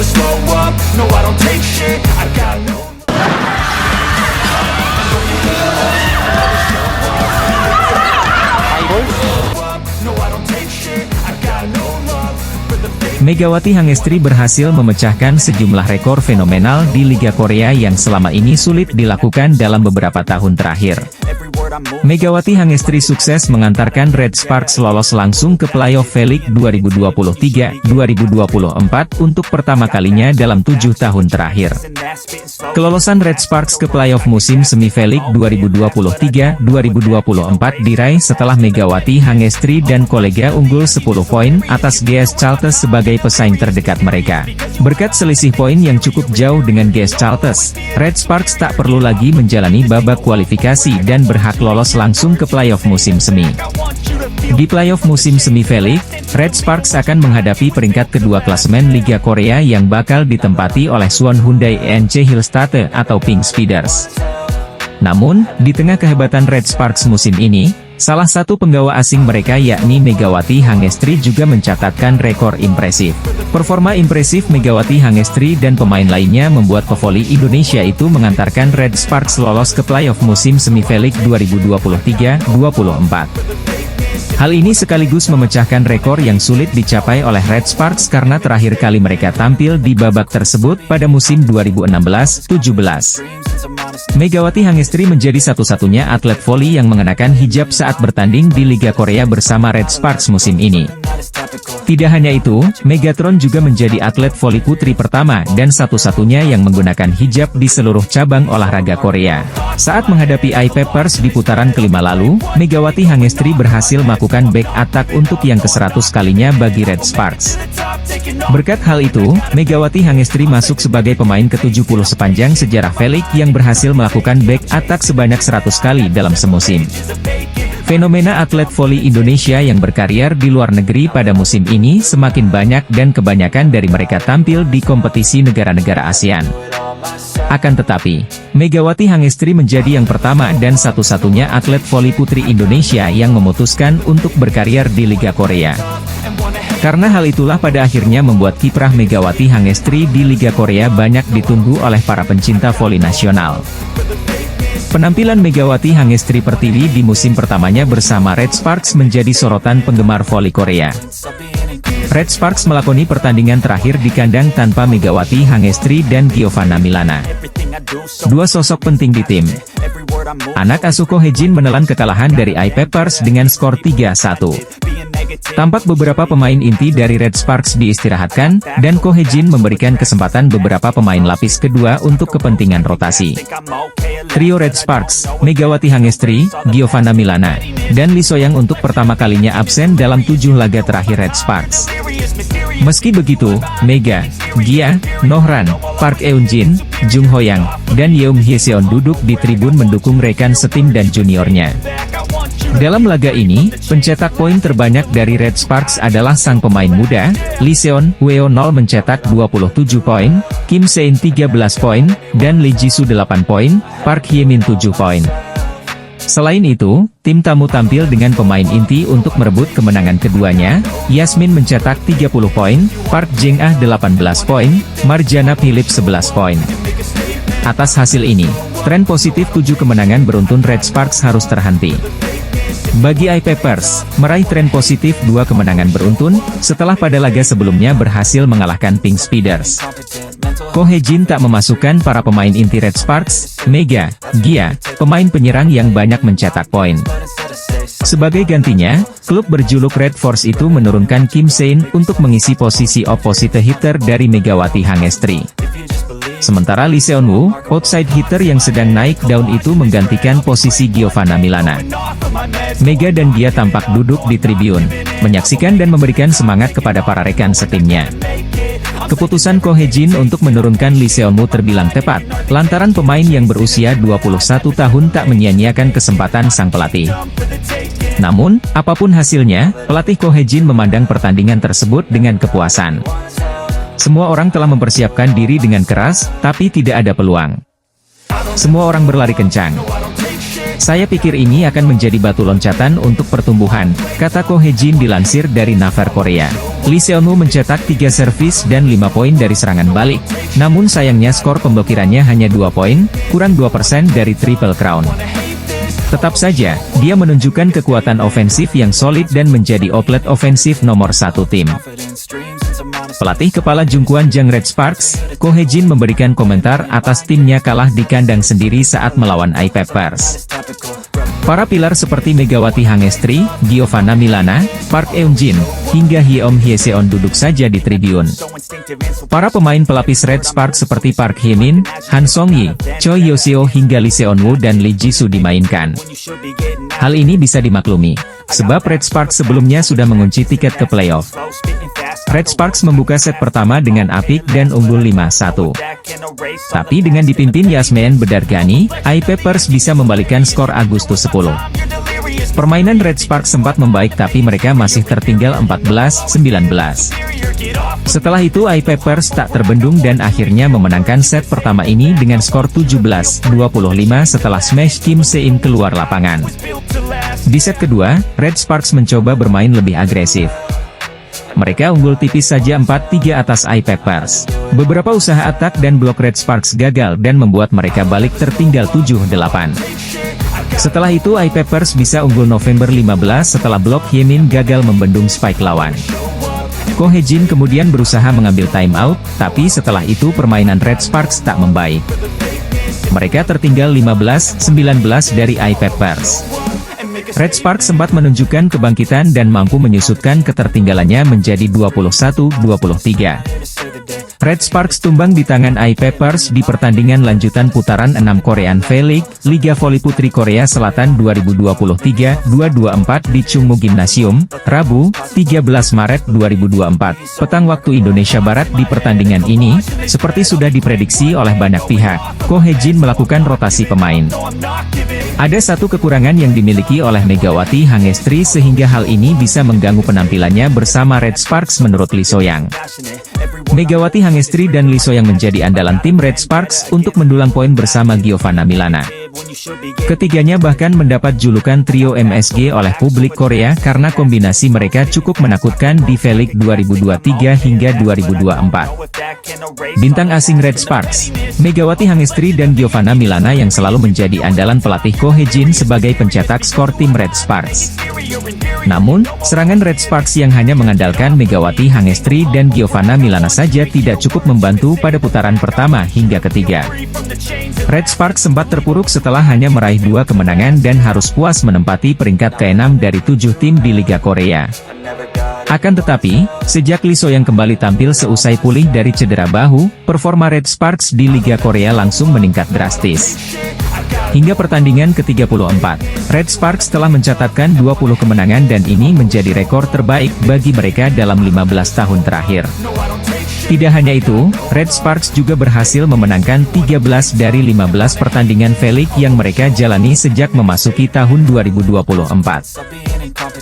never slow up, no I don't take shit, I got no. No I don't take shit, I got no love for the fake. Megawati Hangestri berhasil memecahkan sejumlah rekor fenomenal di Liga Korea yang selama ini sulit dilakukan dalam beberapa tahun terakhir. Megawati Hangestri sukses mengantarkan Red Sparks lolos langsung ke playoff V-League 2023-2024 untuk pertama kalinya dalam 7 tahun terakhir. Kelolosan Red Sparks ke playoff musim semi V-League 2023-2024 diraih setelah Megawati Hangestri dan kolega unggul 10 poin atas GS Chalters sebagai pesaing terdekat mereka. Berkat selisih poin yang cukup jauh dengan GS Chalters, Red Sparks tak perlu lagi menjalani babak kualifikasi dan berhak lolos langsung ke playoff musim semi. Di playoff musim semi V-League, Red Sparks akan menghadapi peringkat kedua klasemen Liga Korea yang bakal ditempati oleh Suwon Hyundai ENC Hillstate atau Pink Speeders. Namun, di tengah kehebatan Red Sparks musim ini, salah satu penggawa asing mereka yakni Megawati Hangestri juga mencatatkan rekor impresif. Performa impresif Megawati Hangestri dan pemain lainnya membuat pevoli Indonesia itu mengantarkan Red Sparks lolos ke playoff musim semi V-League 2023-2024. Hal ini sekaligus memecahkan rekor yang sulit dicapai oleh Red Sparks karena terakhir kali mereka tampil di babak tersebut pada musim 2016-17. Megawati Hangestri menjadi satu-satunya atlet voli yang mengenakan hijab saat bertanding di Liga Korea bersama Red Sparks musim ini. Tidak hanya itu, Megatron juga menjadi atlet voli putri pertama dan satu-satunya yang menggunakan hijab di seluruh cabang olahraga Korea. Saat menghadapi I-Peppers di putaran kelima lalu, Megawati Hangestri berhasil melakukan back attack untuk yang ke-100 kalinya bagi Red Sparks. Berkat hal itu, Megawati Hangestri masuk sebagai pemain ke-70 sepanjang sejarah V-League yang berhasil melakukan back attack sebanyak 100 kali dalam semusim. Fenomena atlet voli Indonesia yang berkarier di luar negeri pada musim ini semakin banyak dan kebanyakan dari mereka tampil di kompetisi negara-negara ASEAN. Akan tetapi, Megawati Hangestri menjadi yang pertama dan satu-satunya atlet voli putri Indonesia yang memutuskan untuk berkarier di Liga Korea. Karena hal itulah pada akhirnya membuat kiprah Megawati Hangestri di Liga Korea banyak ditunggu oleh para pencinta voli nasional. Penampilan Megawati Hangestri Pertiwi di musim pertamanya bersama Red Sparks menjadi sorotan penggemar voli Korea. Red Sparks melakoni pertandingan terakhir di kandang tanpa Megawati Hangestri dan Giovanna Milana. Dua sosok penting di tim. Anak asuh Ko Hye-jin menelan kekalahan dari I-Peppers dengan skor 3-1. Tampak beberapa pemain inti dari Red Sparks diistirahatkan, dan Ko Hye-jin memberikan kesempatan beberapa pemain lapis kedua untuk kepentingan rotasi. Trio Red Sparks, Megawati Hangestri, Giovanna Milana, dan Lee So-young untuk pertama kalinya absen dalam 7 laga terakhir Red Sparks. Meski begitu, Mega, Gia, Nohran, Park Eun-jin, Jung Ho-yang, dan Yeom Hye-seon duduk di tribun mendukung rekan setim dan juniornya. Dalam laga ini, pencetak poin terbanyak dari Red Sparks adalah sang pemain muda, Lee Seon-woo mencetak 27 poin, Kim Se-in 13 poin, dan Lee Ji-soo 8 poin, Park Hye-min 7 poin. Selain itu, tim tamu tampil dengan pemain inti untuk merebut kemenangan keduanya. Yasmin mencetak 30 poin, Park Jeng-ah 18 poin, Marjana Philip 11 poin. Atas hasil ini, tren positif 7 kemenangan beruntun Red Sparks harus terhenti. Bagi I-Peppers, meraih tren positif 2 kemenangan beruntun, setelah pada laga sebelumnya berhasil mengalahkan Pink Speeders. Ko Hye-jin tak memasukkan para pemain inti Red Sparks, Mega, Gia, pemain penyerang yang banyak mencetak poin. Sebagai gantinya, klub berjuluk Red Force itu menurunkan Kim Se-in untuk mengisi posisi opposite hitter dari Megawati Hangestri. Sementara Lee Seon-woo, outside hitter yang sedang naik daun itu menggantikan posisi Giovanna Milana. Mega dan Gia tampak duduk di tribun, menyaksikan dan memberikan semangat kepada para rekan setimnya. Keputusan Ko Hye-jin untuk menurunkan Lee Seon-woo terbilang tepat, lantaran pemain yang berusia 21 tahun tak menyia-nyiakan kesempatan sang pelatih. Namun, apapun hasilnya, pelatih Ko Hye-jin memandang pertandingan tersebut dengan kepuasan. Semua orang telah mempersiapkan diri dengan keras, tapi tidak ada peluang. Semua orang berlari kencang. Saya pikir ini akan menjadi batu loncatan untuk pertumbuhan, kata Ko Hye-jin dilansir dari Naver Korea. Lee Seon-woo mencetak 3 servis dan 5 poin dari serangan balik. Namun sayangnya skor pemblokirannya hanya 2 poin, kurang 2% dari Triple Crown. Tetap saja, dia menunjukkan kekuatan ofensif yang solid dan menjadi outlet ofensif nomor 1 tim. Pelatih kepala Jungkwon Jang Red Sparks, Ko Hye-jin memberikan komentar atas timnya kalah di kandang sendiri saat melawan I-Peppers. Para pilar seperti Megawati Hangestri, Giovanna Milana, Park Eun-jin, hingga Hyeom Hye-seon duduk saja di tribun. Para pemain pelapis Red Sparks seperti Park Hye-min, Han Song-yi, Choi Yo-seo hingga Lee Seon-woo dan Lee Ji-soo dimainkan. Hal ini bisa dimaklumi, sebab Red Sparks sebelumnya sudah mengunci tiket ke playoff. Red Sparks membuka set pertama dengan apik dan unggul 5-1. Tapi dengan dipimpin Yasmin Bedargani, I-Peppers bisa membalikkan skor Agustus 10. Permainan Red Sparks sempat membaik tapi mereka masih tertinggal 14-19. Setelah itu I-Peppers tak terbendung dan akhirnya memenangkan set pertama ini dengan skor 17-25 setelah smash Kim Se-in keluar lapangan. Di set kedua, Red Sparks mencoba bermain lebih agresif. Mereka unggul tipis saja 4-3 atas I-Peppers. Beberapa usaha atak dan blok Red Sparks gagal dan membuat mereka balik tertinggal 7-8. Setelah itu I-Peppers bisa unggul November 15 setelah blok Hye-min gagal membendung spike lawan. Ko Hye-jin kemudian berusaha mengambil timeout, tapi setelah itu permainan Red Sparks tak membaik. Mereka tertinggal 15-19 dari I-Peppers. Red Sparks sempat menunjukkan kebangkitan dan mampu menyusutkan ketertinggalannya menjadi 21-23. Red Sparks tumbang di tangan I-Peppers di pertandingan lanjutan putaran 6 Korean V-League, Liga Voli Putri Korea Selatan 2023-224 di Chungmu Gymnasium, Rabu, 13 Maret 2024, petang waktu Indonesia Barat. Di pertandingan ini, seperti sudah diprediksi oleh banyak pihak, Ko Hye-jin melakukan rotasi pemain. Ada satu kekurangan yang dimiliki oleh Megawati Hangestri sehingga hal ini bisa mengganggu penampilannya bersama Red Sparks menurut Lee So-young. Megawati Hangestri dan Lee So-young menjadi andalan tim Red Sparks untuk mendulang poin bersama Giovanna Milana. Ketiganya bahkan mendapat julukan trio MSG oleh publik Korea karena kombinasi mereka cukup menakutkan di V-League 2023 hingga 2024. Bintang asing Red Sparks, Megawati Hangestri dan Giovanna Milana yang selalu menjadi andalan pelatih Ko Hye-jin sebagai pencetak skor tim Red Sparks. Namun, serangan Red Sparks yang hanya mengandalkan Megawati Hangestri dan Giovanna Milana saja tidak cukup membantu pada putaran pertama hingga ketiga. Red Sparks sempat terpuruk setelah hanya meraih 2 kemenangan dan harus puas menempati peringkat ke-6 dari 7 tim di Liga Korea. Akan tetapi, sejak Lee So-young kembali tampil seusai pulih dari cedera bahu, performa Red Sparks di Liga Korea langsung meningkat drastis. Hingga pertandingan ke-34, Red Sparks telah mencatatkan 20 kemenangan dan ini menjadi rekor terbaik bagi mereka dalam 15 tahun terakhir. Tidak hanya itu, Red Sparks juga berhasil memenangkan 13 dari 15 pertandingan V-League yang mereka jalani sejak memasuki tahun 2024.